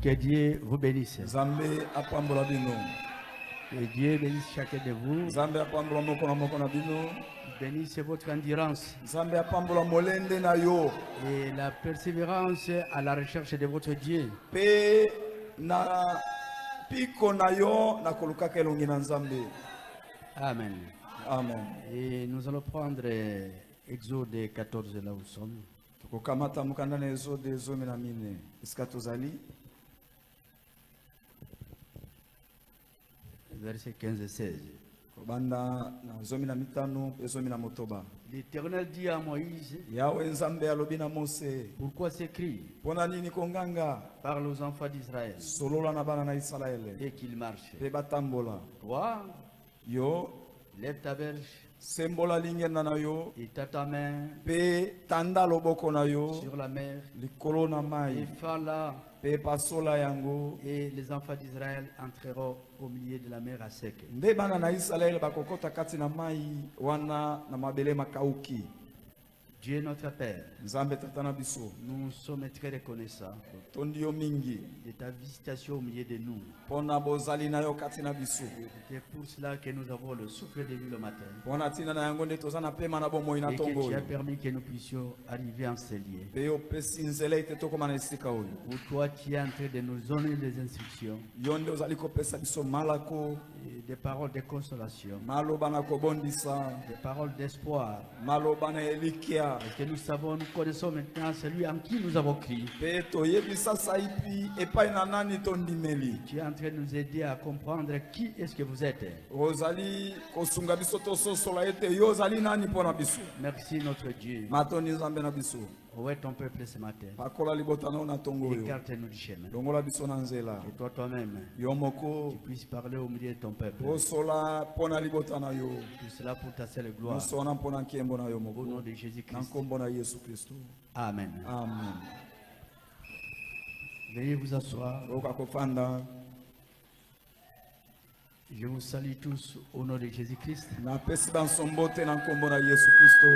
Que Dieu vous bénisse. Zambé apambola bino. Que Dieu bénisse chacun de vous. Zambé apambola moko na bino. Bénisse votre endurance. Zambé apambola molende na yo. Et la persévérance à la recherche de votre Dieu. Pe na piko na yo na kolukaka elongi na Nzambe. Amen. Amen. Et nous allons prendre Exode 14 là où nous sommes. Tukokamata mukanda na Exode 14. Iska tozali Verset 15 et 16. Kobanda na 15 ezomi na motoba. L'Éternel dit à Moïse, Yawe Nzambe alobi na Mose, pourquoi s'écrie? pona nini konganga? Parle aux enfants d'Israël Solola na bana na Israele. et qu'ils marchent. Pe batambola. Toi, Yo lève ta verge sembola lingenda na yo. et tends ta main Pe tanda loboko na yo. sur la mer Likolo na et mai. fends-la, Pe pasola yango. et les enfants d'Israël entreront au milieu de la mer à sec. Nde bana na Israele bakokota kati na mai wana na mabele makauki. Dieu notre Père, Nzambe tata na biso. nous sommes très reconnaissants Tondi yo mingi. de ta visitation au milieu de nous. Pona bozali na yo kati na biso. C'est pour cela que nous avons le souffle de vie le matin. Pona tina na yango nde toza na pema na bomoi na Et que tongo. tu as permis que nous puissions arriver en ces lieux. Pe yo pesi nzela ite tokoma na esika oyo. Où toi tu es en train de nous donner des instructions, Yo nde ozali kopesa biso malako. et des paroles de consolation, Maloba na kobondisa. des paroles d'espoir. Maloba na elikia. Parce que nous savons, nous connaissons maintenant celui en qui nous avons crié. Pe toyebisa saipi epai na nani tondimeli. Tu es en train de nous aider à comprendre qui est-ce que vous êtes. Ozali kosunga biso tososola ete yo ozali nani mpona biso. Merci notre Dieu. Matoni Nzambe na biso. Où est ton peuple ce matin? Pakola libota na yo na tongo oyo. Écarte-nous du chemin. Longola biso na nzela. Et toi toi-même, Yo moko tu puisses parler au milieu de ton peuple. osola mpona libota na yo. Tout cela pour ta seule gloire. Osona mpona nkembo na yo Au nom moko. de Na Jésus-Christ. nkombo na Yesu Kristo. Amen. Amen. Veuillez vous asseoir. Oka kofanda. Je vous salue tous au nom de Jésus-Christ. Na pesi bansombo te na nkombo na Yesu Kristo.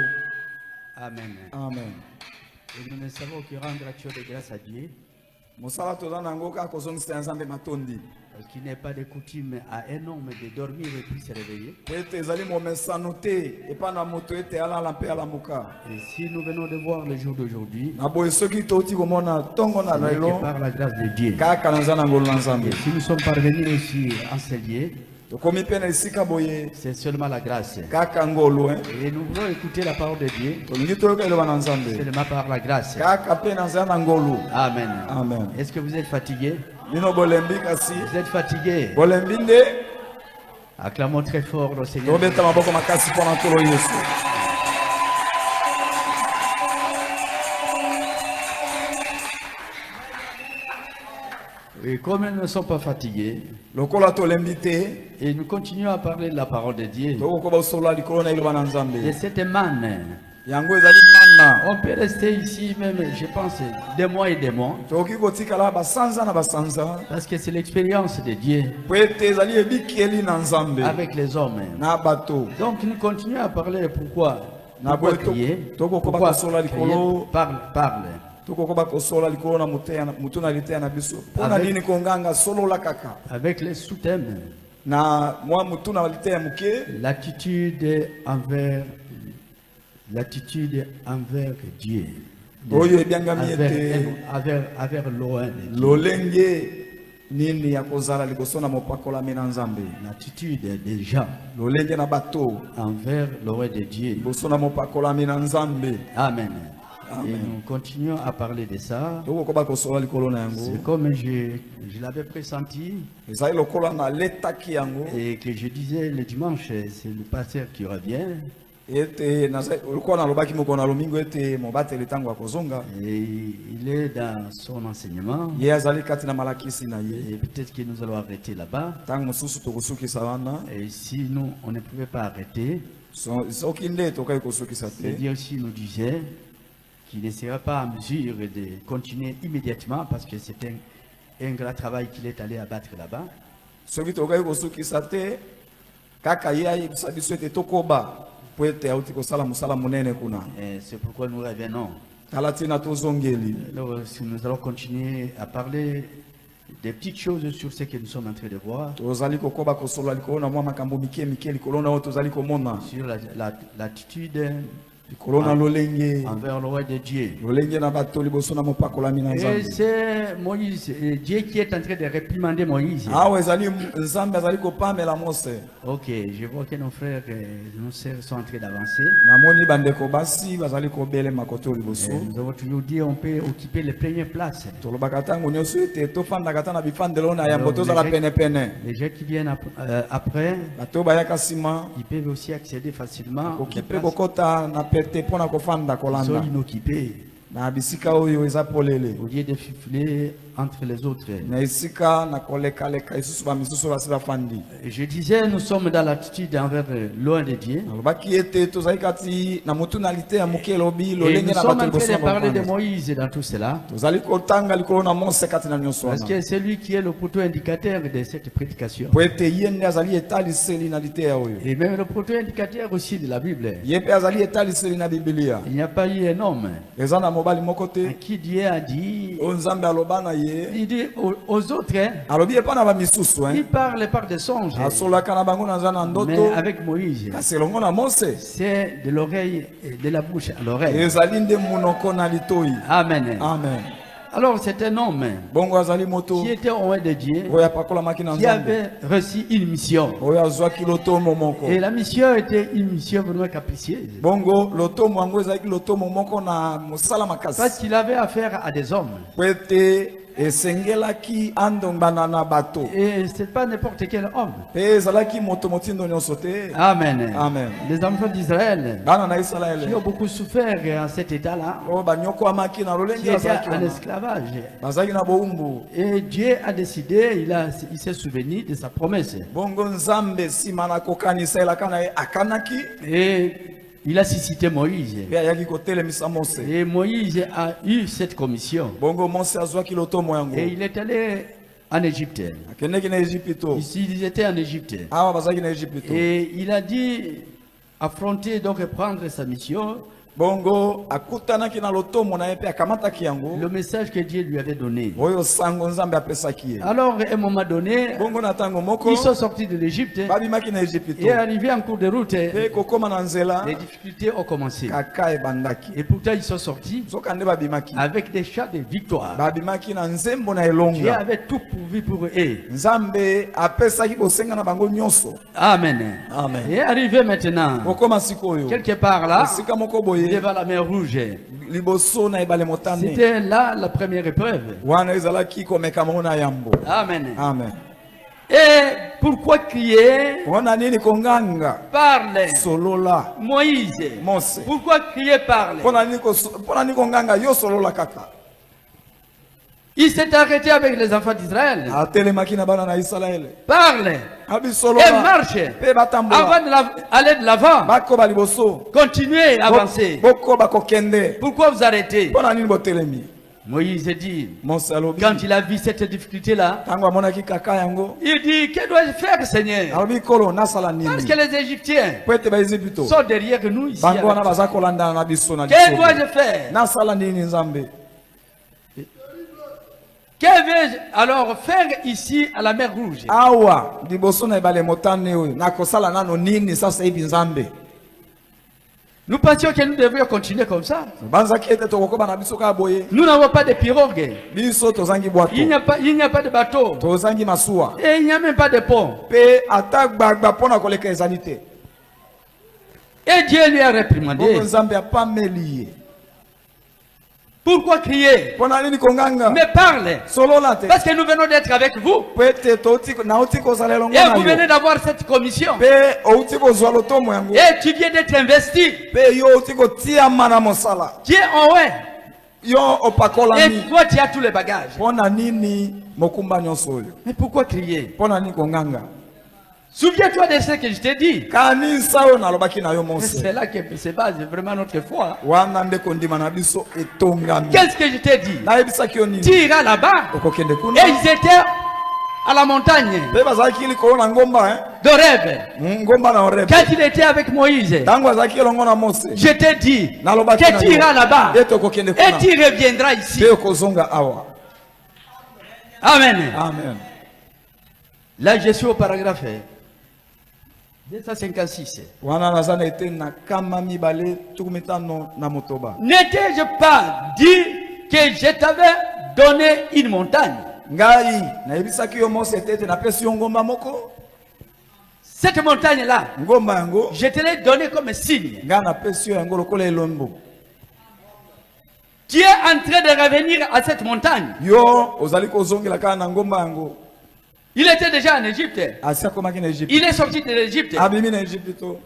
Amen. Amen. Et nous ne savons que rendre action de grâce à Dieu, Mosala toza nango kaka kozongisa Nzambe matondi. parce qu'il n'est pas de coutume à un homme de dormir et puis se réveiller. Po ete ezali momesano te epai na moto ete alala mpe alamuka. Et si nous venons de voir le jour d'aujourd'hui, Na boye soki touti komona ntongo na ce n'est que lelo par la grâce de Dieu. kaka na nza na ngolu na Nzambe. Et si nous sommes parvenus ici en ce lieu, Tokomi mpe na esika boye c'est seulement la grâce. kaka ngolu. Et nous voulons écouter la parole de Dieu Tolingi toyoka eloba na Nzambe. seulement par la grâce. Kaka mpe na nzela na ngolu. Amen. Amen. Est-ce que vous êtes fatigué? Bino bolembi kasi. Vous êtes fatigué? Bolembi nde Acclamons très fort le Seigneur. tobeta maboko makasi mpona nkolo Yesu. Et comme nous ne sommes pas fatigués, Lokola tolembi te et nous continuons à parler de la parole de Dieu, tokokoba osola likolo na eloba na Nzambe. de cette manne, Yango ezali mana. on peut rester ici même, je pense, des mois et des mois, Tokoki kotikala basanza na basanza. parce que c'est l'expérience de Dieu Po ete ezali ebikeli na Nzambe avec les hommes. na bato. Donc nous continuons à parler pourquoi. Na Pourquoi boye crier? toko koba Pourquoi kosola crier? likolo. Parle. Tokokoba kosola likolo na mutu na liteya na biso. Mpona Avec- nini konganga solola kaka. Avec les sous-thèmes, Na mwa mutu na liteya muke. l'attitude envers Dieu. Oyo ebyangami ete Avec loin de Dieu. lolenge nini ya kozala liboso na mopakolami na Nzambe. L'attitude des gens Lolenge na bato envers le roi de Dieu. liboso na mopakolami na Nzambe. Amen. Amen. Et nous continuons à parler de ça. Tokokoba kosola likolo na C'est yango. comme je l'avais pressenti Ezali lokola na letaki yango. et que je disais le dimanche, c'est le pasteur qui revient. Ete lokola nalobaki moko na lomingo ete mobateli ntango ya kozonga. Et il est dans son enseignement. Ye azali kati na malakisi na ye. Et peut-être que nous allons arrêter là-bas. Ntango mosusu tokosukisa wana. Et si nous, on ne pouvait pas arrêter, Soki nde tokai kosukisa le te. Dieu aussi nous disait qui ne sera pas en mesure de continuer immédiatement parce que c'est un grand travail qu'il est allé abattre là-bas. soki tokai kosukisa te kaka ye ayebisa biso ete tokoba po ete auti kosala mosala monene kuna. Et c'est pourquoi nous revenons. Tala ntina tozongeli. Alors, nous allons continuer à parler des petites choses sur ce que nous sommes en train de voir. Tozali kokoba kosolola likolo na mwa makambo mike mike likolo na oyo tozali komona. Sur l'attitude Likolo na lolenge. envers le roi de Dieu. Lolenge na bato liboso na mopakolami na Et Nzambe. c'est Moïse, Dieu qui est en train de réprimander Moïse. Awa ezali Nzambe azali kopamela Mose. Ok, je vois que nos frères et nos sœurs sont en train d'avancer. Namoni bandeko basi bazali kobele makoto liboso. Nous avons toujours dit on peut occuper les premières places. Tolobaka tango nyonso ete tofandaka ta na bifandelo na yambo Alors, tozala pene pene. Les gens qui viennent après, Bato bayaka nsima ils peuvent aussi accéder facilement aux okipe places kokota na pete mpona kofanda qui sont kolanda inoccupées, na bisika oyo eza polele au lieu de filer entre les autres. na esika na kolekaleka lisusu bamisusu basi bafandi. Et je disais, nous sommes dans l'attitude envers loin de Dieu. Nalobaki ete tozali kati na mutunalite ya moke elobi Et lolenge nous na sommes bato en train liboso de na parler de bafandi. Moïse dans tout cela. Tozali kotanga likolo na Mose kati na nyonso Parce wana que c'est lui qui est le poteau indicateur de cette prédication. po ete ye nde azali etaliseli na liteya oyo, Et même le poteau indicateur aussi de la Bible. ye mpe azali etaliseli na Biblia. Il n'y a pas eu un homme Eza na mobali moko à te qui Dieu a dit, oyo Nzambe aloba na ye, il dit aux autres, hein, alobi epa na bamisusu il parle par des songes. asolaka na bango na nza na Mais ndoto, avec Moïse, kasi elongo na Mose c'est de l'oreille, et de la bouche à l'oreille. ezali nde munoko na litoi. Amen. Amen. Alors c'est un homme Bongo azali moto qui était au loin de Dieu, oyo apakolamaki na qui Nzambe, avait reçu une mission. oyo azwaki lotomo moko. Et la mission était une mission vraiment capricieuse. Bongo lotomo yango ezalaki lotomo moko na mosala Parce makasi qu'il avait affaire à des hommes. po ete esengelaki andombana na bato Et c'est pas n'importe quel homme. mpe ezalaki moto motindo nyonso te. Amen. Amen. Les enfants d'Israël Bana na qui Israele ont beaucoup souffert en cet état-là, oyo banyokwamaki na qui lolenge étaient bazalaki en wana, esclavage. bazalaki na bowumbu. Et Dieu a décidé, il s'est souvenu de sa promesse. Bongo Nzambe nsima na kokanisa elaka na ye akanaki Et il a suscité Moïse. mpe ayaki kotelemisa Mose. Et Moïse a eu cette commission. Bongo Mose azwaki lotomo yango Et il est allé en Égypte. akendeki na Ejipito. Ici, ils étaient en Égypte. Awa bazalaki na Ejipito. Et il a dit affronter, donc prendre sa mission, Bongo akutanaki na lotomo na ye mpe akamataki yango le message que Dieu lui avait donné. oyo sango Nzambe apesaki ye. Alors, à un moment donné, Bongo na ntango moko ils sont sortis de l'Égypte babimaki na Ejipito et arrivés en cours de route, mpe kokóma na nzela les difficultés ont commencé. kaka ebandaki. Et pourtant, ils sont sortis Soka nde babimaki avec des chants de victoire. babimaki na nzembo na Dieu elonga. avait tout pourvu pour eux. Nzambe apesaki kosenga na bango nyonso. Amen. Amen. Et arrivé maintenant, Kokóma sikoyo quelque part là, esika moko boye devant la mer Rouge, liboso na ebale motane c'était là la première épreuve. wana ezalaki komeka mongo na yambo. Amen. Amen. Et pourquoi crier? Wana nini konganga Parle. solola Moïse. Mose. Pourquoi crier parle? Mpona nini konganga yo solola kaka. Il s'est arrêté avec les enfants d'Israël. Atelemaki na bana na Israele Parle. abi Et solola marche. mpe batambola Avant d'aller de l'avant. bakoba liboso Continuez à avancer. bokoba kokende. Pourquoi vous arrêtez? Mpona nini botelemi. Moïse dit, Mose alobi quand il a vu cette difficulté-là, ntango amonaki kaka yango il dit, que dois-je faire, Seigneur? alobi kolo nasala Parce nini que les Égyptiens po ete baezipito sont derrière nous ici. bango wana avec- baza kolandana na biso na Que liboso. dois-je faire? Nasala nini Nzambe. Que vais-je alors faire ici à la mer Rouge? Awa liboso na ebale motane oyo nakosala nano nini sasa hivi Nzambe. Nous pensions que nous devrions continuer comme ça. Banzaki ete tokokoba na biso kaka boye. Nous n'avons pas de pirogue. Biso tozangi bwato, Il n'y a pas de bateau. tozangi masuwa Et il n'y a même pas de pont. mpe ata gbagba mpona koleka ezali te. Et Dieu lui a Bongo réprimandé. Nzambe apameli ye. Pourquoi crier? Mpona nini konganga Mais parle. solola te Parce que nous venons d'être avec vous. po ete nauti kozala elongo Et na vous venez yo d'avoir cette commission. mpe outi kozwa lotomo yango Et tu viens d'être investi. mpe yo outi kotiama na mosala Dieu en ouais. yo Et opakolami. toi, tu as tous les bagages. Mpona nini mokumba nyonso oyo. Mais pourquoi crier? Mpona nini konganga Souviens-toi de ce que je t'ai dit. kanisa oyo nalobaki na yo Mose. C'est là que se base vraiment notre foi. Wana nde kondima na biso etongami. Qu'est-ce que je t'ai dit? Nayebisaki yo nini? Tu iras là-bas. Okokende Et kuna. ils étaient à la montagne Pe bazalaki likolo na ngomba d'Oreb. ngomba na Oreb. Quand il était avec Moïse, Tango azalaki elongo na Mose. je t'ai dit Nalobaki que na tu iras là-bas Ete okokende et kuna. tu reviendras ici. Pe okozonga awa. Amen. Amen. Là, je suis au paragraphe 256. Wana nazana ete na kama mibale tukumitano na motoba. N'étais-je pas dit que je t'avais donné une montagne? Ngai nayebisaki yo Mose ete napesi yo ngomba moko. Cette montagne-là, Ngomba yango je te l'ai donnée comme signe. nga napesi yo yango lokola elombo. Tu es en train de revenir à cette montagne. Yo ozali kozongela kaka na ngomba yango. Il était déjà en Égypte. Asi akomaki na Egypte. Il est sorti de l'Égypte. Abimi na Egypte to.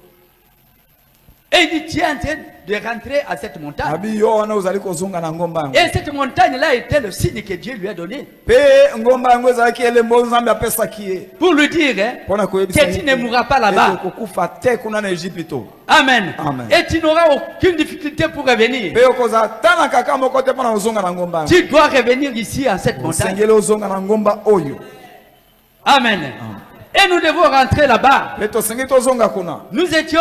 Et il dit, tu es en train de rentrer à cette montagne. Abi yo wana ozali kozonga na ngomba yango. Et cette montagne-là était le signe que Dieu lui a donné. Pe ngomba yango ezalaki elembo Nzambe apesaki ye. Pour lui dire Pona koyebisa que tu ne mourras pas là-bas. Kokufa te kuna na Egypte to. Amen. Amen. Et tu n'auras aucune difficulté pour revenir. Pe okoza tana kaka moko te pona ozonga na ngomba yango. Tu dois revenir ici à cette montagne. Sengele ozonga na ngomba oyo. Amen. Et nous devons rentrer là-bas. Pe to sengeli tozonga kuna. Nous étions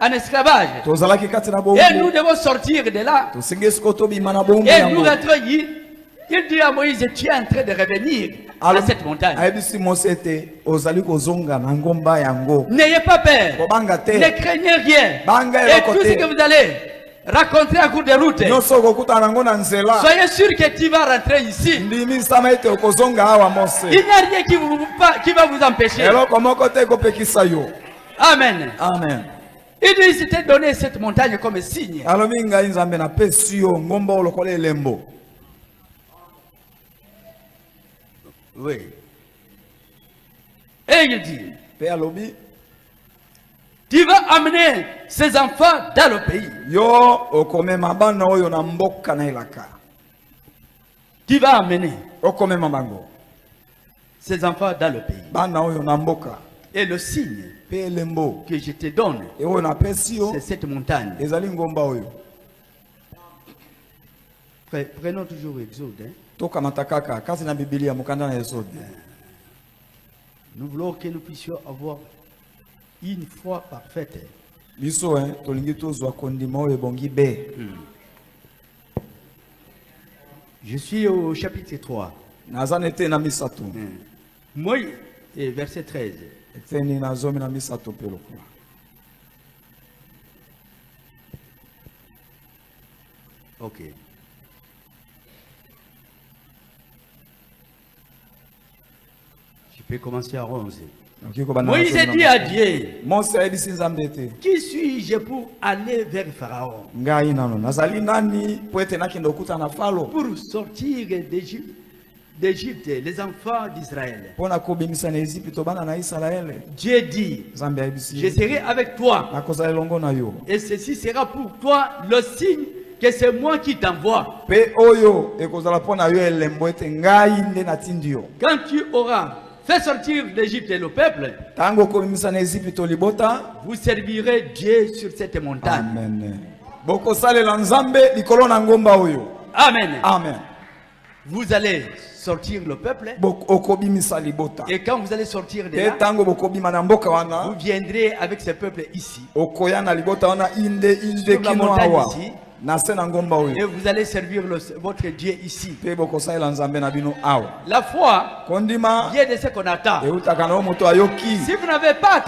en esclavage. Tozalaki kati na bombo. Et nous devons sortir de là. To sengeli sikoto bima na bombo Et nous yango. rentrons ici. Il dit à Moïse, tu es en train de revenir à cette montagne. Ayebisi Mose ete ozali kozonga na ngomba yango. N'ayez pas peur. Kobanga te. Ne craignez rien. Banga Et eloko tout ce te. que vous allez rencontrer à cours de route, Nyonso okokuta nango na nzela. soyez sûr que tu vas rentrer ici. Ndimi sama ete okozonga awa Mose. Il n'y a rien qui va vous empêcher. Eloko moko te ekopekisa yo. Amen. Amen. Il dit, il s'était donné cette montagne comme signe. Alobi ngai Nzambe napesi yo ngomba oyo lokola elembo. Oui. Et il dit, Pe alobi tu vas amener ces enfants dans le pays. yo okomema bana oyo na mboka na elaka. Tu vas amener Okomema bango. ces enfants dans le pays. Bana oyo na mboka. Et le signe Pe elembo. que je te donne, E oyo napesi yo c'est cette montagne. ezali ngomba oyo. Prenons toujours Exode. Hein. Tokamata kaka kasi na Biblia mokanda na Exode. Nous voulons que nous puissions avoir une foi parfaite. Biso tolingi tozwa kondima oyo ebongi be. Je suis au chapitre 3. Naza nete na misato. Moi, et verset 13. Eteni na zomi na misato pe lokola. Ok. Je peux commencer à 11. Moïse dit à Dieu, Mose ayebisi Nzambe ete qui suis-je pour aller vers Pharaon, ngai nano nazali nani po ete nakende okutana na Falo pour sortir d'Égypte les enfants d'Israël? mpona kobimisa na Ezipito bana na Israele. Dieu dit, Nzambe ayebisi je serai avec toi, nakozala elongo na yo et ceci sera pour toi le signe que c'est moi qui t'envoie. mpe oyo ekozala mpona yo elembo ete ngai nde natindi yo. Quand tu auras fait sortir d'Égypte le peuple, Tango okobimisa na Ezipito libota. vous servirez Dieu sur cette montagne. Amen. Bokosalela Nzambe likolo na ngomba oyo. Amen. Amen. Vous allez sortir le peuple, Okobimisa libota. et quand vous allez sortir de Te là, tango bokobima na mboka vous wana viendrez avec ce peuple ici, okoya na libota wana inde sur la kino montagne awa ici, na se na ngomba et oyo. vous allez servir votre Dieu ici. Pe bokosalela Nzambe na bino awa. La foi Kondima vient de ce qu'on attend. eutaka na moto ayoki. Si vous n'avez pas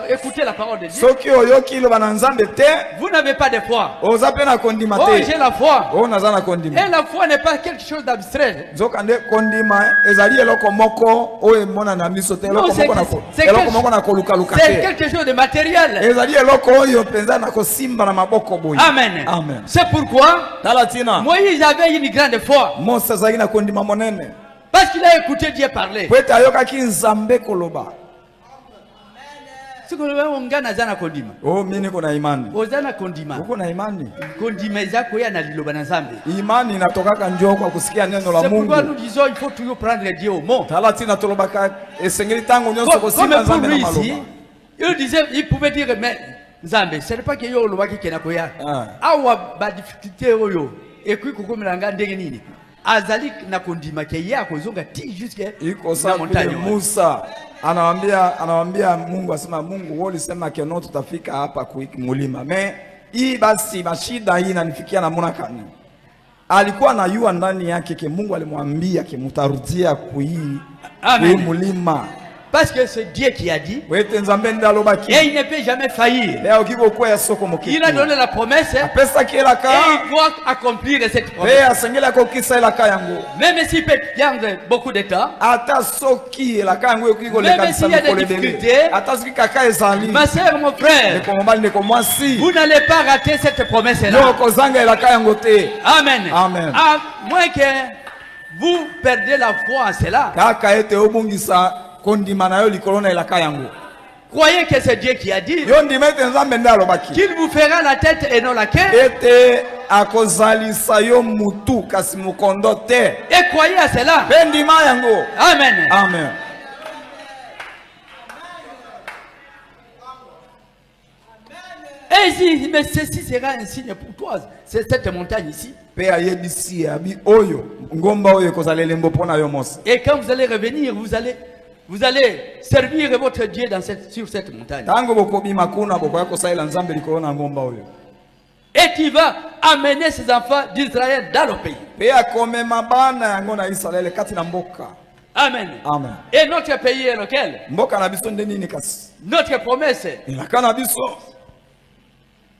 écouté la parole de Dieu, Soki oyoki loba na Nzambe te vous n'avez pas de foi. oza pe na kondima Oh, te. j'ai la foi. O naza na kondima. Et la foi n'est pas quelque chose d'abstrait. Nzoka nde kondima ezali eloko moko oyo emona na miso te. Non, Eloko moko na koluka luka c'est te. quelque chose de matériel. Ezali eloko oyo penza na kosimba na maboko boye. Amen. Amen. C'est pourquoi Talatina. Moïse avait une grande foi. Mose azali na kondima monene. Parce qu'il a écouté Dieu parler. Po ete ayokaki Nzambe koloba. Siko wewe ungana zana kondima. Oh, mimi niko na imani. Ozana kondima. Uko na imani? Kondima zako ya na liloba na Nzambe. Imani inatokaka njoo kwa kusikia neno la Mungu. C'est pourquoi nous disons il faut toujours prendre Dieu au mot. Talati na tolobaka esengeli tango nyonso kosima Nzambe na maloba. Il disait, il pouvait dire mais Nzambe, ce n'est pas que yo lobaki kena koya. Awa ba difficulté oyo et puis kukomela ndenge nini. Azali na kondima ke ya kozonga ti jusque na montagne. Musa anawaambia Mungu, asema Mungu wewe ulisema keno tutafika hapa kuiki mulima. Hii basi mashida hii inanifikia namna gani? Alikuwa na yua ndani yake ke Mungu alimwambia ke mutarudia kui mulima. Parce que c'est Dieu qui a dit. Et il ne peut jamais faillir. Il a donné la promesse. Et il doit accomplir cette promesse. Même s'il peut prendre beaucoup de temps. Même s'il y a des difficultés. Ma soeur, mon frère. Vous n'allez pas rater cette promesse-là. Amen. Amen. À moins que vous perdez la foi en cela. Croyez que c'est Dieu qui a dit qu'il vous fera la tête et non la queue. Et croyez à cela. Amen. Amen. Et ici, mais ceci sera un signe pour toi. C'est cette montagne ici. Et quand vous allez revenir, vous allez servir votre Dieu sur cette montagne. Et tu vas amener ces enfants d'Israël dans le pays. Amen. Amen. Et notre pays est lequel? Notre promesse.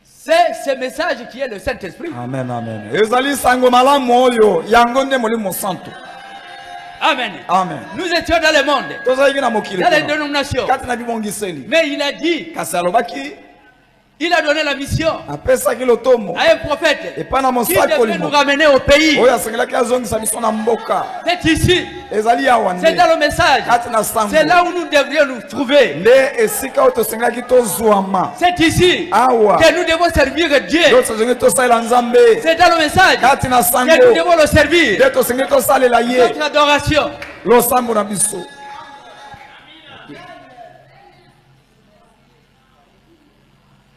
C'est ce message qui est le Saint-Esprit. Amen, amen. Amen. Amen. Nous étions dans le monde, dans les dénominations. Mais il a dit, il a donné la mission à un prophète qui devait nous ramener au pays. C'est ici. C'est dans le message. C'est là où nous devrions nous trouver. C'est ici que nous devons servir Dieu. C'est dans le message que nous devons le servir. Notre adoration.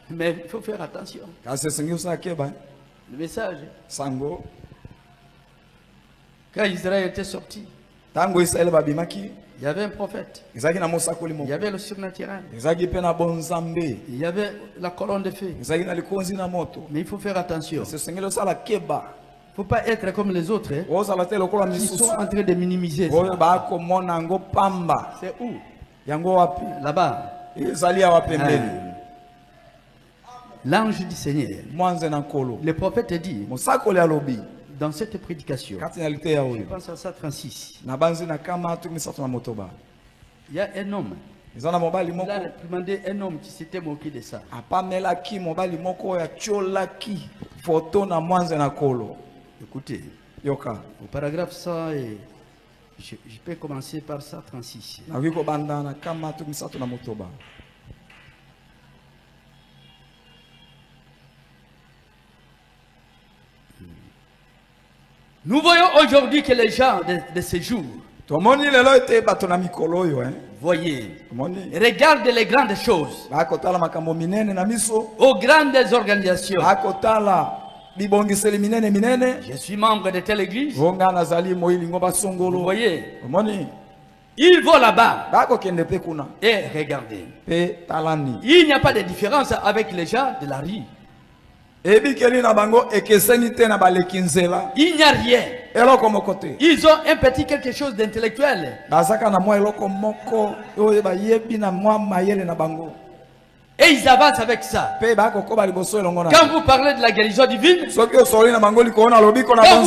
Mais il faut faire attention. Le message. Quand Israël était sorti, il y avait un prophète. Il y avait le surnaturel. Il y avait la colonne de feu. Mais il faut faire attention. Il ne faut pas être comme les autres qui sont en train de minimiser. C'est où? Là-bas. L'ange du Seigneur, le prophète dit dans cette prédication, je pense à ça 36, il y a un homme, il a demandé un homme qui s'était moqué de ça. Écoutez, au paragraphe 100, je peux commencer par ça 36. Nous voyons aujourd'hui que les gens de ces jours, voyez, regardent les grandes choses, aux grandes organisations. Je suis membre de telle église. Vous voyez, ils vont là-bas et regardez. Il n'y a pas de différence avec les gens de la rue. Il n'y a rien. Ils ont un petit quelque chose d'intellectuel. Et ils avancent avec ça. Quand vous parlez de la guérison divine, quand vous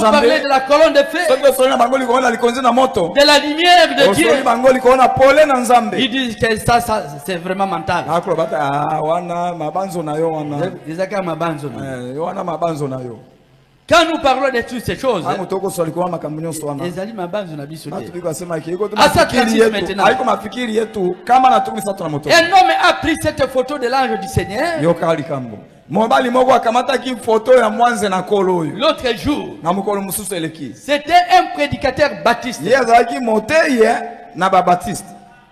parlez de la colonne de feu, de la lumière de Dieu, ils disent que ça c'est vraiment mental. Quand nous parlons de toutes ces choses, Ango toko solikuwa makambo nyonso wana. ezali mabanzo na biso Watu te. biko asema iko tu Asa mafikiri transit yetu. maintenant. Haiko mafikiri yetu kama natumisa tuna moto. Un homme a pris cette photo de l'ange du Seigneur. Yo kali kambo. Mobali moko akamata ki photo ya mwanze na kolo oyo. L'autre jour, Na mukolo mususu eleki. c'était un prédicateur baptiste. Yezaki moteye na ba Baptiste.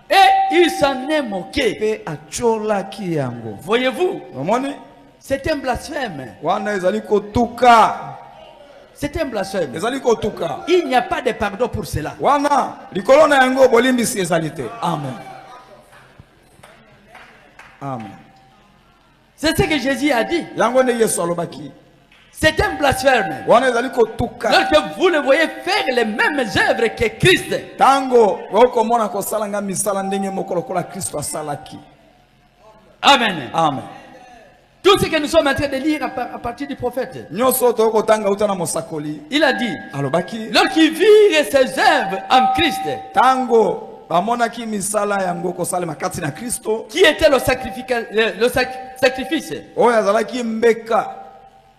Et il s'en est moqué. Pe achola ki yango. Voyez-vous, Omoni? c'est un blasphème. Wana ezali kotuka. C'est un blasphème. Ezali kotuka. Il n'y a pas de pardon pour cela. Wana likolo na yango bolimbisi ezali te. Amen. Amen. C'est ce que Jésus a dit. Yango ne Yesu alobaki. C'est un blasphème. Wana ezali kotuka. Lorsque vous le voyez faire les mêmes œuvres que Christ. Tango okomona kosala nga misala ndenge moko lokola Kristo asalaki. Amen. Amen. Tout ce que nous sommes en train de lire à partir du prophète. Nyonso tokotanga uta na mosakoli. Il a dit, Alobaki. lorsqu'il vit ses œuvres en Christ, Tango bamonaki misala yango kosalema kati na Kristo. qui était le sacrifice, Oyo azalaki mbeka.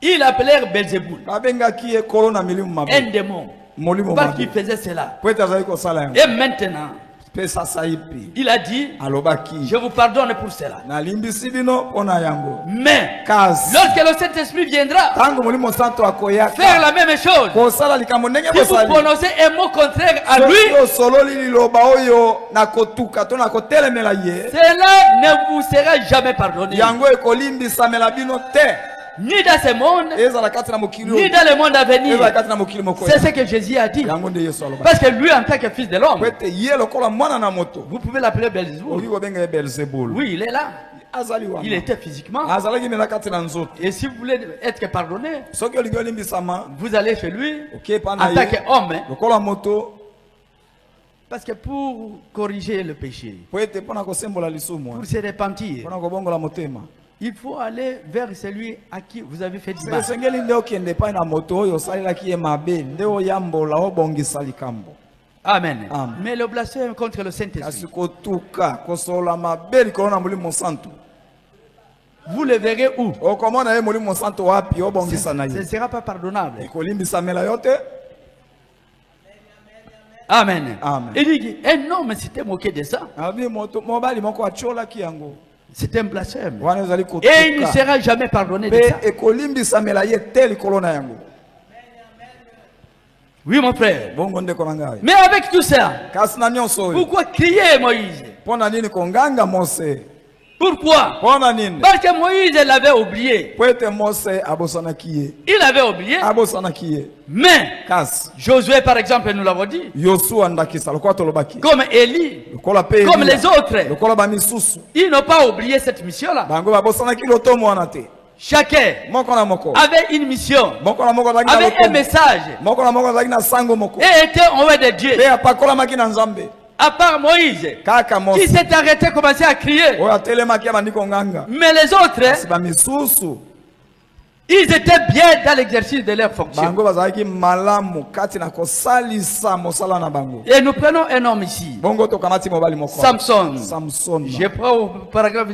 ils appelèrent Belzéboul, Babengaki ekolo na milimu mabe. un démon, Molimo parce mabe. qu'il faisait cela. Po ete azali kosala yango. Et maintenant, Pesa saipi. il a dit, Alobaki. je vous pardonne pour cela. Nalimbisi bino pona yango. Mais, Kazi. lorsque le Saint-Esprit viendra Tango molimo santo akoyaka. faire la même chose, Kosala likambo ndenge si vous bosali. prononcez un mot contraire à lui, Soki osololi liloba oyo na kotuka to na kotelemela ye. cela ne vous sera jamais pardonné. Yango ekolimbisamela bino te. Ni dans ce monde, Ezala kati na mokili ni oyo. dans le monde à venir. Ezala kati na mokili moko. C'est ce que Jésus a dit. Yango nde Yesu aloba. Parce que lui, en tant que fils de l'homme, Kwete ye lokola mwana na moto. vous pouvez l'appeler Belzéboul. Oyi kobenga ye Beelzebul. Oui, il est là. Azali wana. Il était physiquement. Azalaki mena kati na nzoto. Et si vous voulez être pardonné, Soki olingi olimbisama. vous allez chez lui Ok en pana tant ye. qu'homme. Lokola moto. Parce que pour corriger le péché, Po ete pona kosembola lisumu. pour se repentir, Pona kobongola motema. il faut aller vers celui à qui vous avez fait du mal. Sengeli nde okende pa na moto oyo osalelaki ye mabe. Nde oyambola obongisa likambo. Amen. Amen. Mais le blasphème contre le Kasi Saint-Esprit, kotuka kosola mabe likolo na molimo santo. vous le verrez où? Okomona ye molimo santo wapi obongisa na Ce ne ye. sera pas pardonnable. Ekolimbisamela yo te. Amen. Amen. Il dit, un homme s'était moqué de ça. Abi moto mobali moko achiolaki yango. C'est un blasphème. Wana ezali Et il ne kotuka. sera jamais pardonné de ça. Pe ekolimbisamela ye te likolo na yango. Oui, mon frère. Bongo ndeko na ngai. Mais avec tout ça, Kasi na nyonso oyo. pourquoi crier Moïse? Pona nini konganga Mose? Pourquoi? Pona nini? Parce que Moïse l'avait oublié. Po ete Mose abosanaki ye. Il avait oublié. Abosanaki ye. Mais Kasi Josué, par exemple, nous l'avons dit, Yosua ndakisa lokola tolobaki. comme Élie, Lokola pe comme Elia. les autres, Lokola ba misusu. ils n'ont pas oublié cette mission-là. Bango babosanaki lotomo wana te. Chacun Moko na moko. avait une mission, Moko na moko azalaki na avait un lotomo. message, Moko na moko azalaki na sango moko. et était envoyé de Dieu. Pe apakolamaki na Nzambe. À part Moïse, Kaka qui Mose. s'est arrêté, commencé à crier. Oyo atelemaki abandi konganga. Mais les autres, Si ba misusu. ils étaient bien dans l'exercice de leur fonction. Bango bazalaki malamu kati na kosalisa mosala na bango. Et nous prenons un homme ici, Bongo tokamati mobali moko. Samson. Samson. Je prends au paragraphe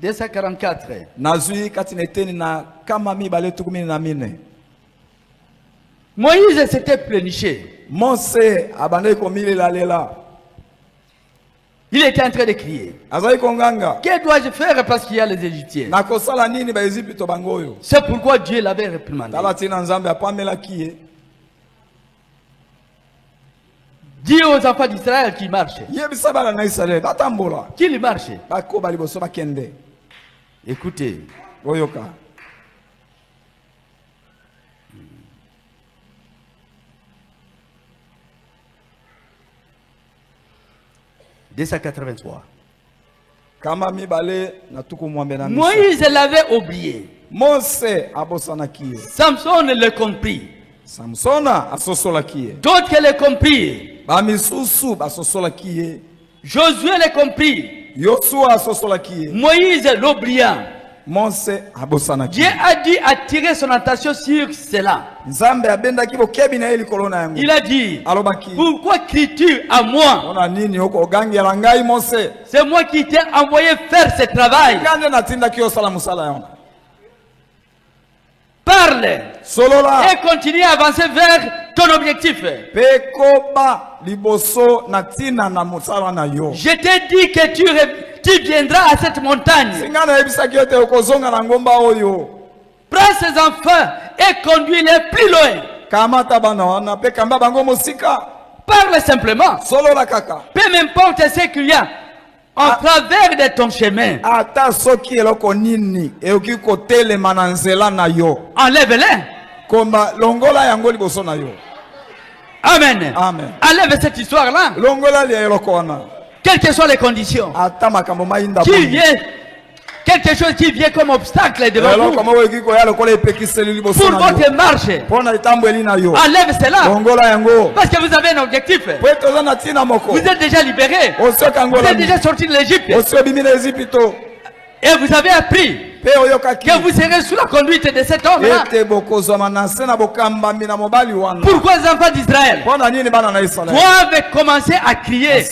244. Nazui kati na eteni na kama mibale tukumi na mine. Moïse s'était pleurniché. Mose abandai komilela lela. Il était en train de crier. Azali konganga. Que dois-je faire parce qu'il y a les Égyptiens? Na kosala nini ba Ezipito bango oyo. C'est pourquoi Dieu l'avait réprimandé. Tala tina Nzambe apamelaki ye. Dis aux enfants d'Israël qui marchent. Yebisa bana na Israel batambola. Qu'ils marchent. Bakoba liboso bakende. Écoutez. Oyoka. « 283. Kama mibale na tuku mwambe na misa. Moïse l'avait oublié. Mose abosanaki ye. Samson le comprit. Samsona asosolaki ye. D'autres le comprirent. Ba misusu basosolaki ye. Josué le comprit. Yosua asosolaki ye. Moïse l'oubliant. Mose abosanaki. Dieu a dû attirer son attention sur cela. Nzambe abendaki bokebi na ye likolo na yango. Il a dit, Alobaki. pourquoi cries-tu à moi? Ona nini oko ogangela ngai Mose? C'est moi qui t'ai envoyé faire ce travail. Ngande natindaki osala musala yango. Parle. Solola. Et continue à avancer vers ton objectif. Pekoba liboso na tina na mosala na yo. Je t'ai dit que tu viendras à cette montagne. Singana ebisa kyote okozonga na ngomba oyo. Prends ces enfants et conduis-les plus loin. Kamata bana wana pe kamba bango mosika. Parle simplement. Solola kaka. Peu m'importe ce qu'il y a en travers de ton chemin. Ata soki eloko nini eoki kotelema na nzela na yo. Enlève-les. Komba longola yango liboso na yo. Amen. Amen. Enlève cette histoire-là. Longola li eloko wana. Quelles que soient les conditions. Ata makambo mainda Qui vient, quelque chose qui vient comme obstacle devant vous pour votre marche. Enlève cela. Parce que vous avez un objectif. Vous êtes déjà libéré. Vous êtes déjà sorti de l'Égypte. Et vous avez appris que vous serez sous la conduite de cet homme-là. Pourquoi les enfants d'Israël doivent commencer à crier?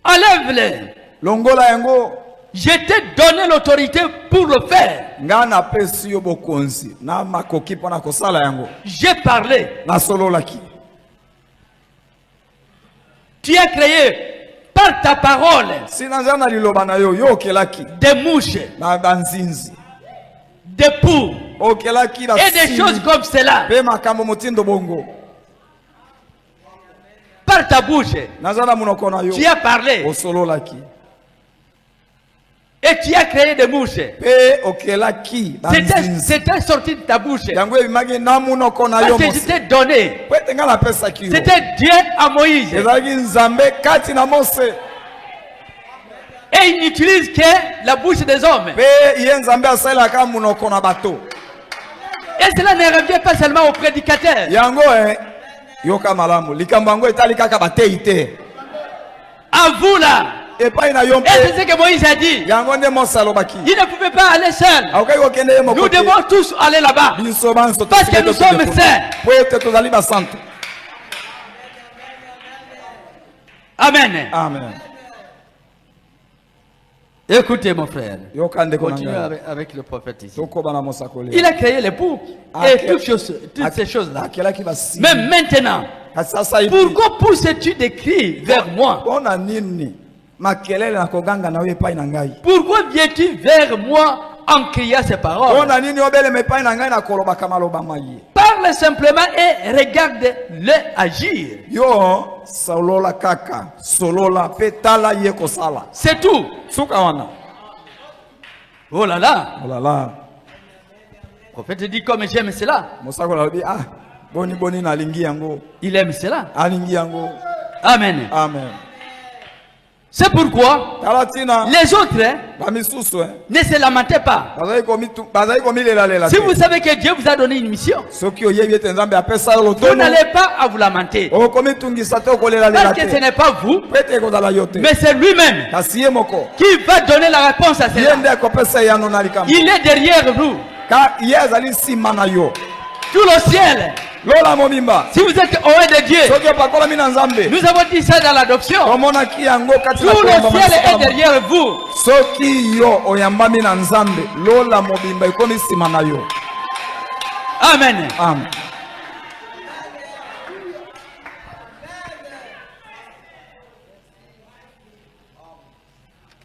Enlève-les. Je t'ai donné l'autorité pour le faire. J'ai parlé. Tu as créé par ta parole des mouches, des poux et des choses comme cela. Par ta bouche, tu as parlé. Et tu as créé des mouches. C'était sorti de ta bouche. Parce que je t'ai donné. C'était Dieu à Moïse. Et il n'utilise que la bouche des hommes. Et cela ne revient pas seulement aux prédicateurs. À vous là. Et c'est ce que Moïse a dit. Il ne pouvait pas aller seul. Nous devons tous aller là-bas. Parce que nous sommes saints. Amen. Amen. Écoutez mon frère. Continue avec le prophète ici. Il a créé les poux et toutes ces choses-là. Mais maintenant, pourquoi pousses-tu des cris vers moi? Pourquoi viens-tu vers moi en criant ces paroles? Parle simplement et regarde-le agir. C'est tout. Oh là là. Le prophète dit comme j'aime cela. Il aime cela. Amen. Amen. C'est pourquoi les autres ne se lamentez pas. Si vous savez que Dieu vous a donné une mission, vous n'allez pas à vous lamenter. Parce que ce n'est pas vous, mais c'est lui-même qui va donner la réponse à cela. Il est derrière nous. Tout le ciel. Si vous êtes au de Dieu, nous avons dit ça dans l'adoption. Tout le ciel est derrière vous. Amen. Amen.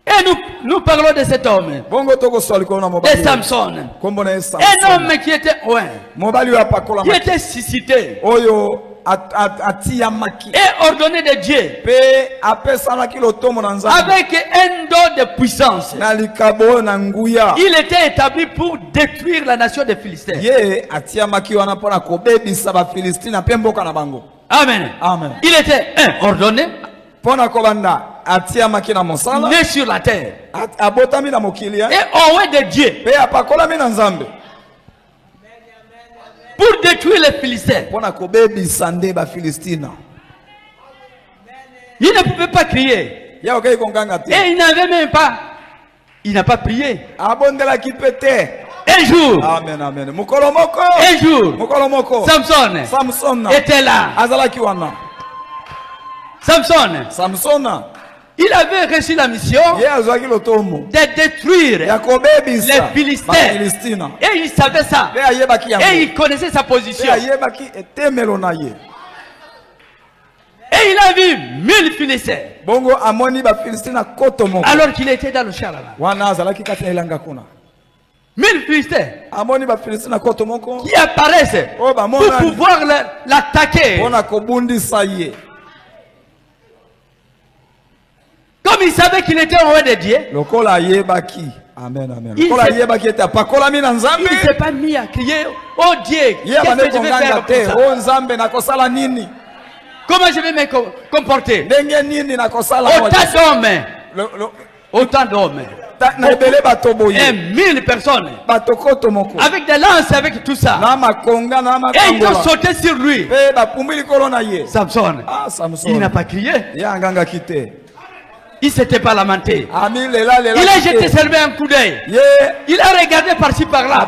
Et nous parlons de cet homme, de Samson. Un homme qui était qui était suscité et ordonné de Dieu avec un don de puissance. Il était établi pour détruire la nation des Philistins. Amen. Amen. Il était ordonné, né sur la terre et au de Dieu pour détruire les Philistins. Il ne pouvait pas crier et il n'avait même pas, il n'a pas prié. Un jour, amen, amen. Un jour, Samson était là. Samson, Il avait reçu la mission de détruire les Philistins. Et il savait ça. Et il connaissait sa position. Et il a vu 1000 Philistins. Alors qu'il était dans le char là-bas. 1000 Philistins qui apparaissent pour pouvoir l'attaquer. Comme il savait qu'il était au roi de Dieu, amen, amen. Il ne s'est pas mis à crier, oh Dieu, qu'est-ce que je vais faire pour ça? Comment je vais me comporter? Autant d'hommes. Et 1000 personnes. Avec des lances, avec tout ça. Et ils ont sauté sur lui. Samson. Il n'a pas crié. Il ne s'était pas lamenté. Il a jeté seulement un coup d'œil. Il a regardé par-ci par-là.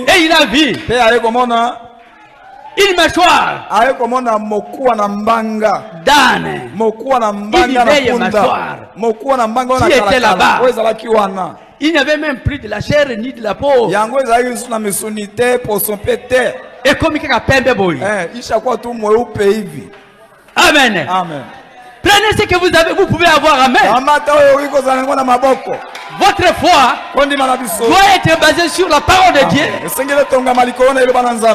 Et il a vu une mâchoire d'âne. Une vieille mâchoire qui était là-bas. Il n'y avait même plus de la chair ni de la peau. Et comme il y a pembe boy. Amen. Amen. Prenez ce que vous avez, vous pouvez avoir. Amen. Votre foi doit être basée sur la parole de Dieu.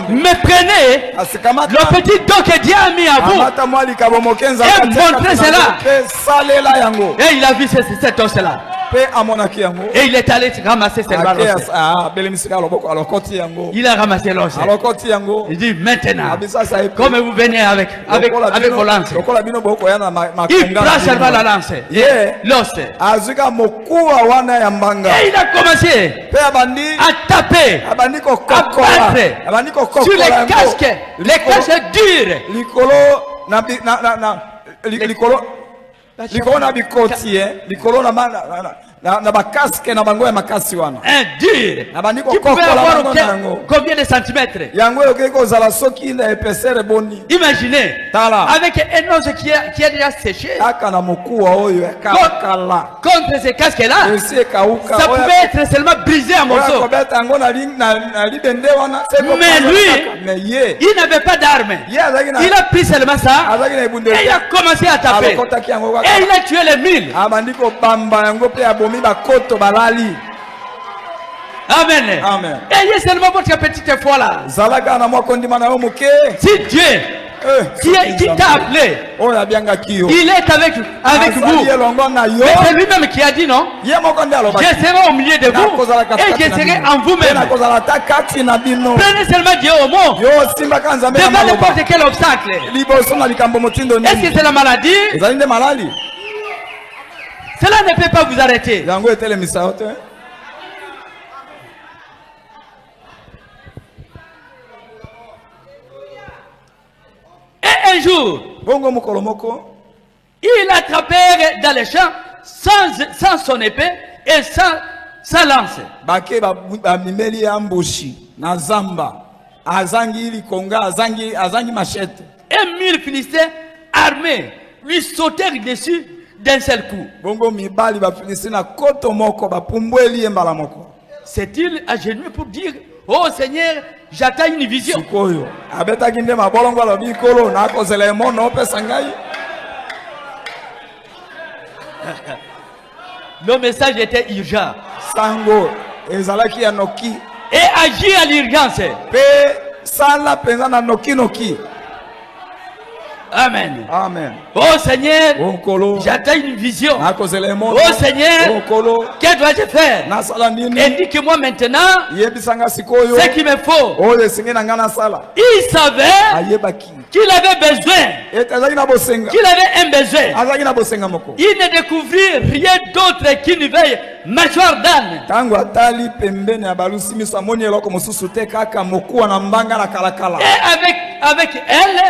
Mais prenez le petit don que Dieu a mis à vous et montrez cela. Et il a vu cet os-là. Et il est allé ramasser cette balle. Il a ramassé l'os. Il dit maintenant, comme vous venez avec vos lances, il prend seulement la lance, l'os. Et il a commencé à taper, à battre sur les casques durs. Un dur qui pouvait avoir combien de centimètres? Imaginez, avec un os qui a déjà séché, contre ces casques-là, ça pouvait être seulement brisé en morceaux. Mais lui, il n'avait pas d'armes. Il a pris seulement ça et il a commencé à taper. Et il a tué les 1000. Amen. Amen. Ayez seulement votre petite foi là. Si Dieu qui t'a appelé, il est avec vous. Mais c'est lui-même qui a dit non. Je serai au milieu de vous et je serai en vous-même. Prenez seulement Dieu au mot. Devant n'importe quel obstacle. Est-ce que c'est la maladie? Cela ne peut pas vous arrêter. Et un jour, il attrapait dans les champs sans son épée et sans lance. Et 1000 Philistins armés lui sautèrent dessus d'un seul coup. S'est-il agenouillé pour dire, oh Seigneur, j'attends une vision? Le message était urgent. Et agir à l'urgence. Amen. Amen. Oh Seigneur, j'attends une vision. Oh Seigneur, que dois-je faire? Indique-moi maintenant ce qu'il me faut. Il savait qu'il avait besoin. Qu'il avait un besoin. Il ne découvrit rien d'autre qu'une vieille mâchoire d'âne. Et avec elle,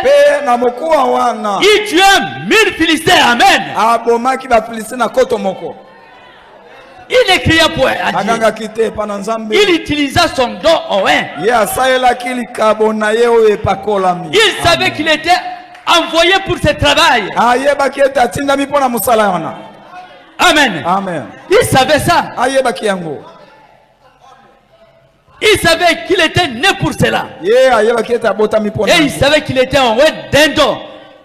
il tuait 1000 Philistins. Amen. Il ne cria point à Dieu. Il utilisa son don au un. Il savait qu'il était envoyé pour ce travail. Amen. Amen. Il savait ça. Il savait qu'il était né pour cela. Et il savait qu'il était en ouais d'un don.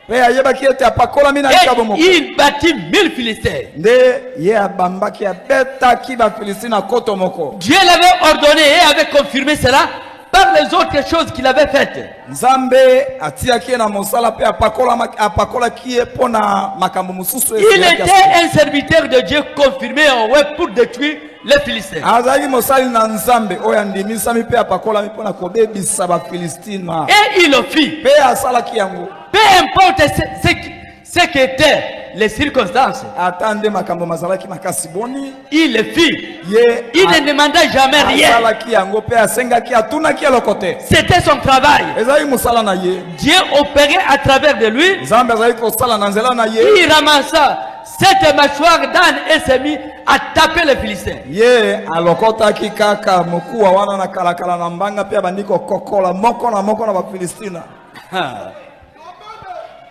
Et il bâtit 1000 Philistins. Dieu l'avait ordonné et avait confirmé cela par les autres choses qu'il avait faites. Il était un serviteur de Dieu confirmé pour détruire les Philistins. Et il le fit. Peu importe ce qu'étaient les circonstances, il le fit. Il ne demanda jamais rien. C'était son travail. Dieu opérait à travers de lui. Il ramassa cette mâchoire d'âne et s'est mis à taper les Philistins.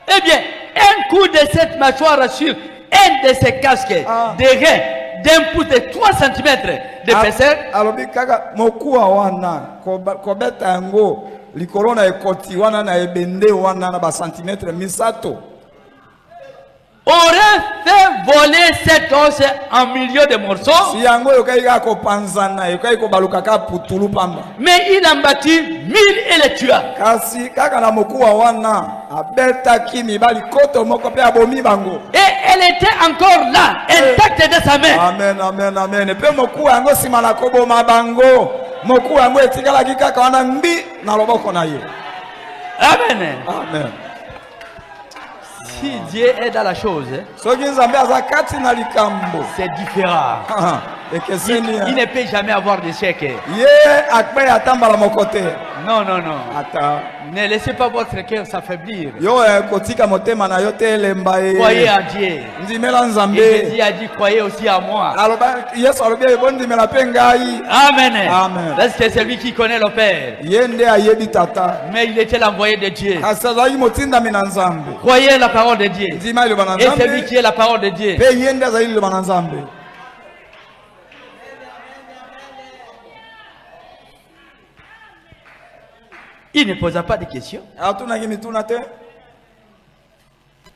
Eh bien, un coup de cette mâchoire sur un de ses casques de reins d'un pouce de 3 cm d'épaisseur. Aurait fait voler cet os en milieu de morceaux. Mais il en battit 1000 et les tua. Et elle était encore là, intacte de sa main. Amen, amen, amen. Amen. Amen. Si Dieu est dans la chose, c'est différent. Il ne peut jamais avoir d'échec. Non, non, non. Ne laissez pas votre cœur s'affaiblir. Croyez en Dieu. Et Jésus a dit croyez aussi en moi. Amen. Parce que c'est lui qui connaît le Père. Mais il était l'envoyé de Dieu. Croyez la parole de Dieu. Et c'est lui qui est la parole de Dieu. Il ne posa pas de questions.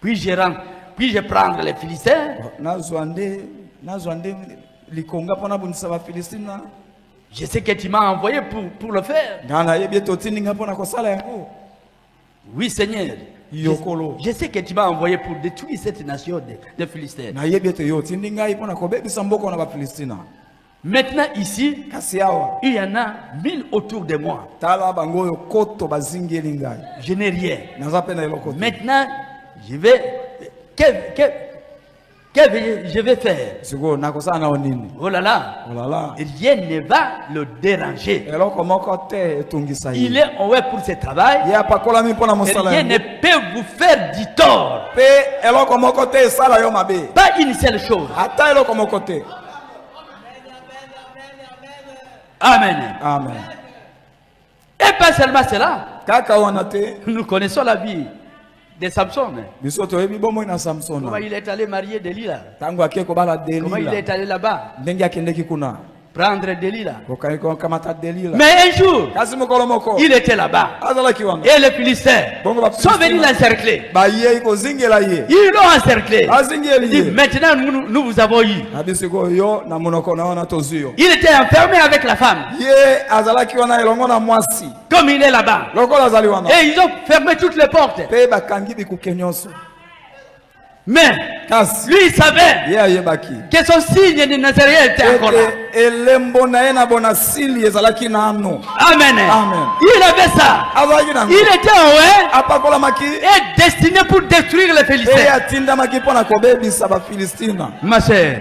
Puis-je prendre les Philistins? Je sais que tu m'as envoyé pour le faire. Oui, Seigneur. Je sais que tu m'as envoyé pour détruire cette nation de Philistins. Maintenant ici, il y en a 1000 autour de moi. Je n'ai rien. Maintenant, je vais faire. Oh là là. Rien ne va le déranger. Il est en ouais pour ce travail. Rien ne peut vous faire du tort. Pas une seule chose. Amen. Amen. Et pas seulement cela. Nous connaissons la vie de Samson. Comment il est allé marier Delilah. Comment il est allé là-bas prendre Delilah. Mais un jour, il était là-bas. Et les Philistins sont venus l'encercler. Ils l'ont encerclé. Il dit, maintenant nous vous avons eu. Il était enfermé avec la femme. Comme il est là-bas. Et ils ont fermé toutes les portes. Mais lui il savait que son signe de Nazareth était encore là. Amen. Il avait ça. Il était et destiné pour détruire les Philistins. Ma sœur,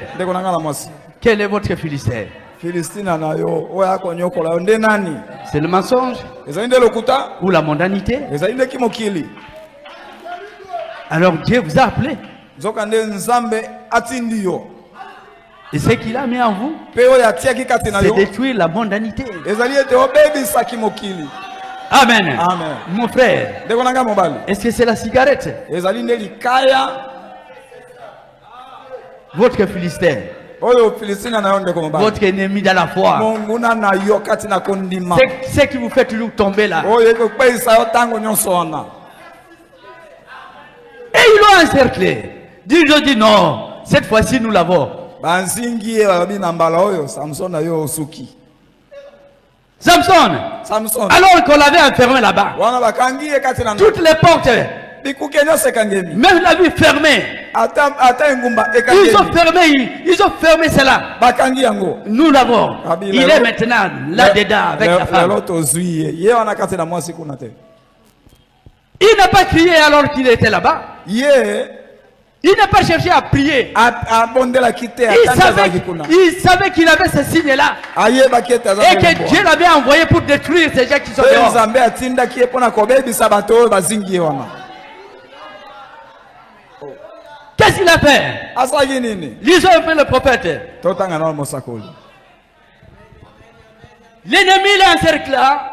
quel est votre Philistin? C'est le mensonge ou la mondanité? Alors Dieu vous a appelé. Et ce qu'il a mis en vous, c'est détruire la mondanité. Amen. Amen. Mon frère, est-ce que c'est la cigarette? Votre Philistin. Votre ennemi dans la foi. C'est ce qui vous fait toujours tomber là. Et ils l'ont encerclé. Ils ont dit non, cette fois-ci nous l'avons. Samson, alors qu'on l'avait enfermé là-bas, toutes les portes, même la vie fermée, ils ont fermé cela. Nous l'avons. Il est maintenant là-dedans avec la femme. Il n'a pas crié alors qu'il était là-bas. Il n'a pas cherché à prier. Il savait qu'il avait ce signe-là. Et que Dieu l'avait envoyé pour détruire ces gens qui sont dehors. Qu'est-ce qu'il a fait? Lisons un peu le prophète. L'ennemi l'encercla.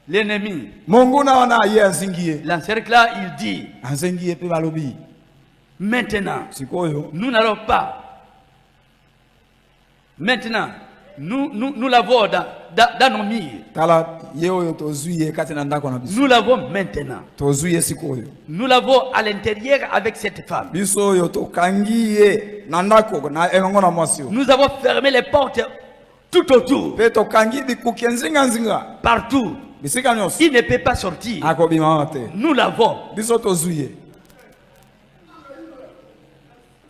L'ennemi l'encercla, il dit, maintenant, nous n'allons pas. Maintenant, nous l'avons dans nos murs. Nous l'avons maintenant. Nous l'avons à l'intérieur avec cette femme. Nous avons fermé les portes tout autour. Partout. Il ne peut pas sortir. Nous l'avons.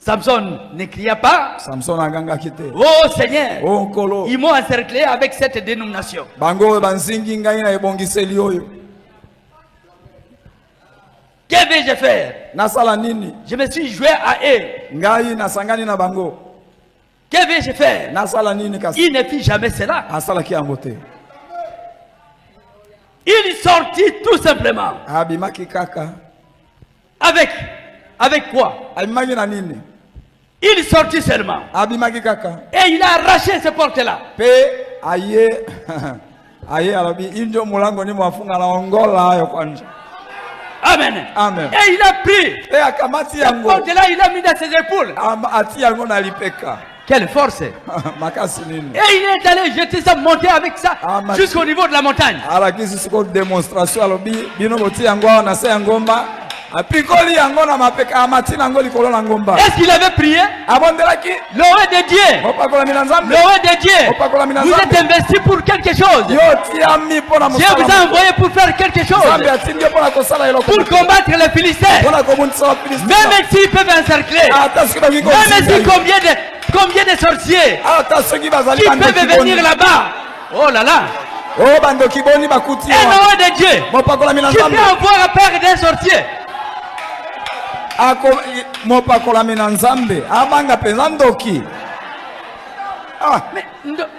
Samson ne cria pas. Oh Seigneur, ils m'ont encerclé avec cette dénomination. Que vais-je faire? Je me suis joué à eux. Que vais-je faire? Il ne fit jamais cela. Il sortit tout simplement. Avec quoi? Il sortit seulement. Et il a arraché ces portes-là. Amen. Amen. Et il a pris. Cette porte-là, il a mis dans ses épaules. Quelle force! Et il est allé jeter ça, monter avec ça jusqu'au niveau de la montagne. Est-ce qu'il avait prié? L'oreille de Dieu. L'oreille de Dieu. Vous êtes investi pour quelque chose. Dieu vous a envoyé pour faire quelque chose. Pour combattre les Philistins. Même s'ils peuvent encercler. Même si combien de sorciers qui peuvent venir là-bas. Oh là là. Un oreille de Dieu qui peut avoir à perdre d'un sorcier.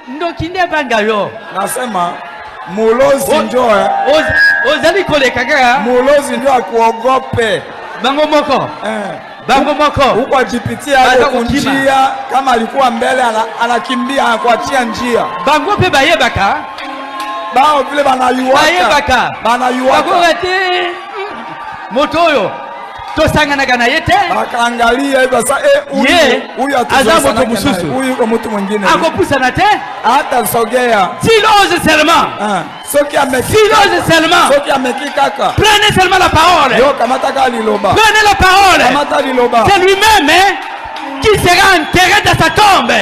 Ndoki ne banga yo. Nasema mulozi njoo. Ozali koleka kaka. Mulozi njoo akuogope. Bango moko. Bango moko. Huko ajipitia njia kama alikuwa mbele anakimbia anakuachia njia. Bango pe bayebaka. Bao vile banayuaka. Banayuaka. Motoyo. Tosangana yete bakaangalia hivyo sasa huyu atazama huyu yuko mtu mwingine akopusana te hata sogea silose seulement soki amekika kaka prenez seulement la parole yo kamata kaliloba prenez la parole kamata liloba c'est lui-même qui sera enterré dans sa tombe.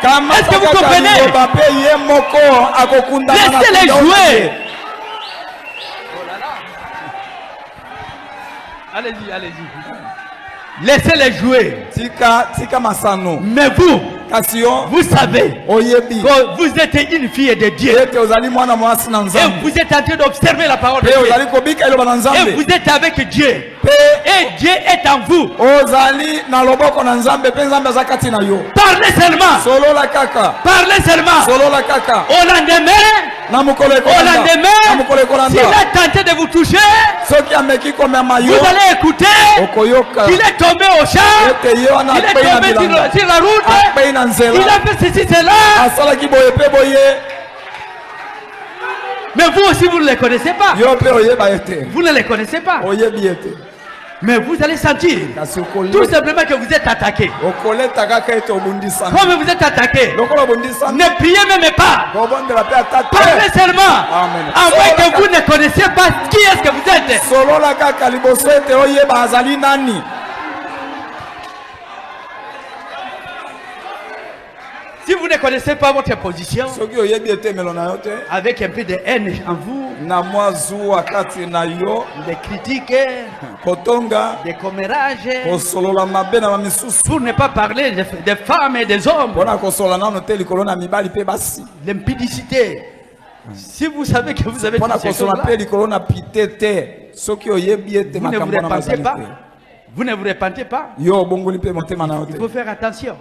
Est-ce que vous comprenez? Laissez-les jouer. Allez-y. Laissez-les jouer. Mais vous savez que vous êtes une fille de Dieu. Et vous êtes en train d'observer la parole de Dieu. Et vous êtes avec Dieu. Et Dieu est en vous. Parlez seulement. Parlez seulement. Au lendemain, s'il a tenté de vous toucher, vous allez écouter. Il est tombé au champ. Il est tombé sur la route. Il a fait ceci, cela. Mais Mais vous aussi, vous ne les connaissez pas. Vous ne les connaissez pas. Mais vous allez sentir tout simplement que vous êtes attaqué. Comme vous êtes attaqué, ne priez même pas. Parlez seulement. À moins que vous ne connaissiez pas qui est-ce que vous êtes. Si vous ne connaissez pas votre position, avec un peu de haine en vous, des critiques, des commérages, pour ne pas parler des femmes et des hommes, l'impudicité. Si vous savez que vous avez toutes ces choses-là, vous ne vous repentez pas. Il faut faire attention.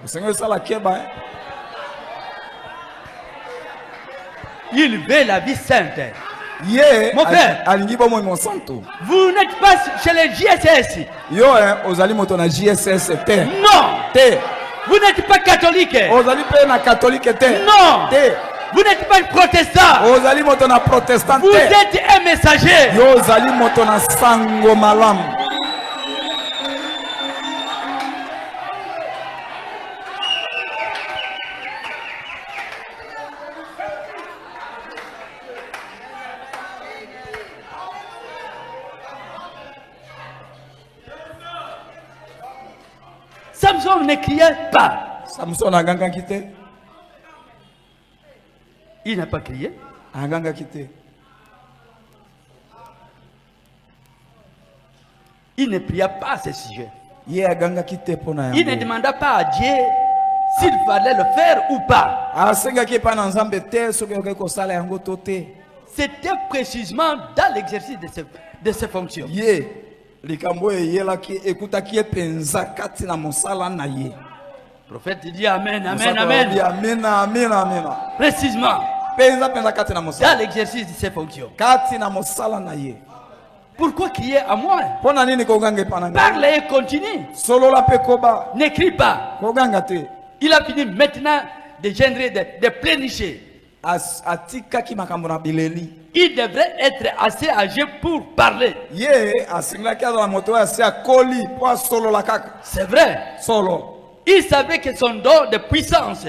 Il veut la vie sainte. Mon frère, vous n'êtes pas chez les JSS. Non. Vous n'êtes pas catholique. Non. Vous n'êtes pas protestant. Vous êtes un messager. Samson ne criait pas. Samson a ganga quitté. Il n'a pas crié. A ganga quitté. Il ne pria pas à ce sujet. Il ne demanda pas à Dieu s'il fallait le faire ou pas. C'était précisément dans l'exercice de ses fonctions. Le prophète dit Amen, Amen, Amen. Précisément dans l'exercice de ses fonctions. Pourquoi crier à moi? Parle et continue. N'écris pas. Il a fini maintenant de générer des plénichés. Il devrait être assez âgé pour parler. C'est vrai. Il savait que son don de puissance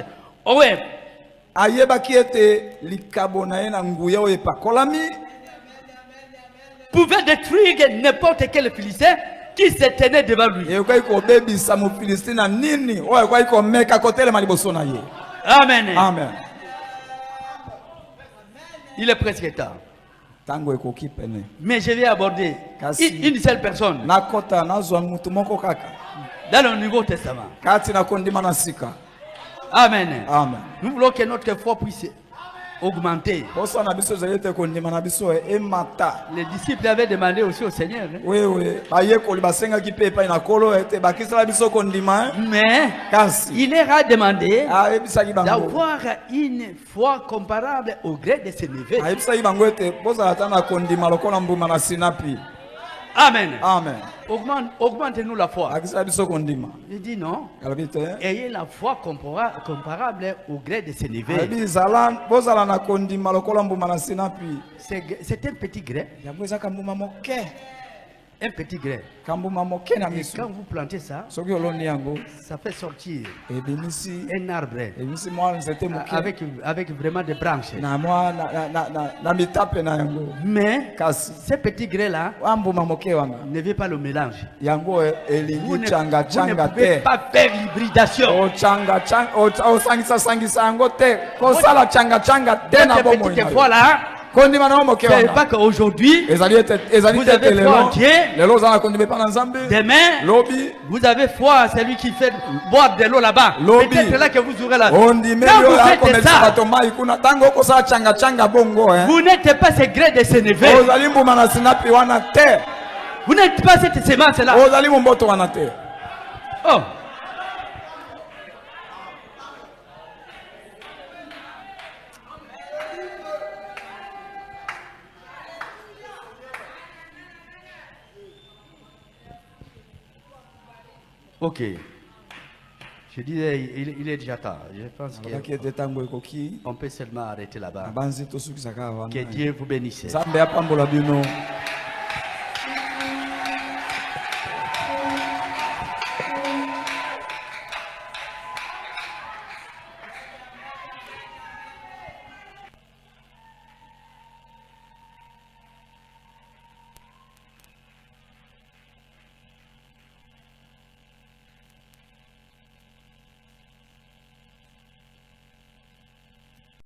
pouvait détruire n'importe quel Philistin qui se tenait devant lui. Amen. Amen. Il est presque tard. Mais je vais aborder une seule personne dans le Nouveau Testament. Amen. Amen. Nous voulons que notre foi puisse augmenter. Les disciples avaient demandé aussi au Seigneur. Mais il leur a demandé d'avoir une foi comparable au gré de ses neveux. Amen. Amen. Augmente-nous la foi. Il dit non. Ayez la foi comparable au gré de ses neveux. C'est un petit gré. Un petit gré. Et quand vous plantez ça, ça fait sortir un arbre avec vraiment des branches. Mais ce petit gré là ne veut pas le mélange. Vous ne pouvez pas faire l'hybridation. Cette fois là, c'est pas qu'aujourd'hui vous avez foi en Dieu. Demain vous avez foi à celui qui fait boire de l'eau là-bas. Peut-être là que vous aurez la vie. Quand vous faites ça, vous n'êtes pas ce gré de ce neveu. Vous n'êtes pas cette semence là. Oh. Ok. Je disais, il est déjà tard. Je pense qu'on peut seulement arrêter là-bas. Que Dieu vous bénisse.